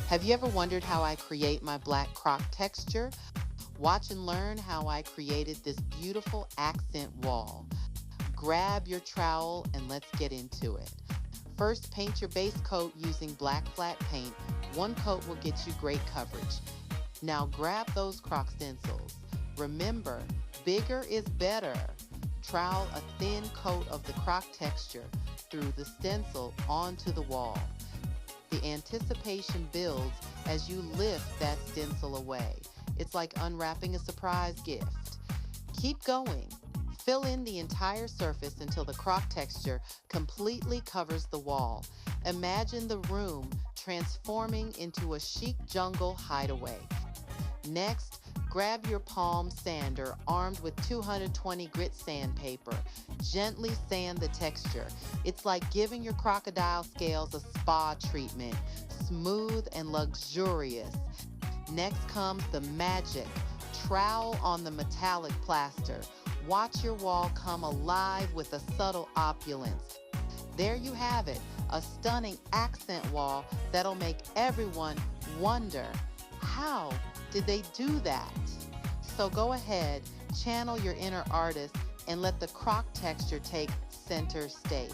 Have you ever wondered how I create my black croc texture? Watch and learn how I created this beautiful accent wall. Grab your trowel and let's get into it. First, paint your base coat using black flat paint. One coat will get you great coverage. Now grab those croc stencils. Remember, bigger is better. Trowel a thin coat of the croc texture through the stencil onto the wall. The anticipation builds as you lift that stencil away. It's like unwrapping a surprise gift. Keep going. Fill in the entire surface until the croc texture completely covers the wall. Imagine the room transforming into a chic jungle hideaway. Next, grab your palm sander armed with 220 grit sandpaper. Gently sand the texture. It's like giving your crocodile scales a spa treatment, smooth and luxurious. Next comes the magic. Trowel on the metallic plaster. Watch your wall come alive with a subtle opulence. There you have it, a stunning accent wall that'll make everyone wonder, how did they do that? So go ahead, channel your inner artist, and let the croc texture take center stage.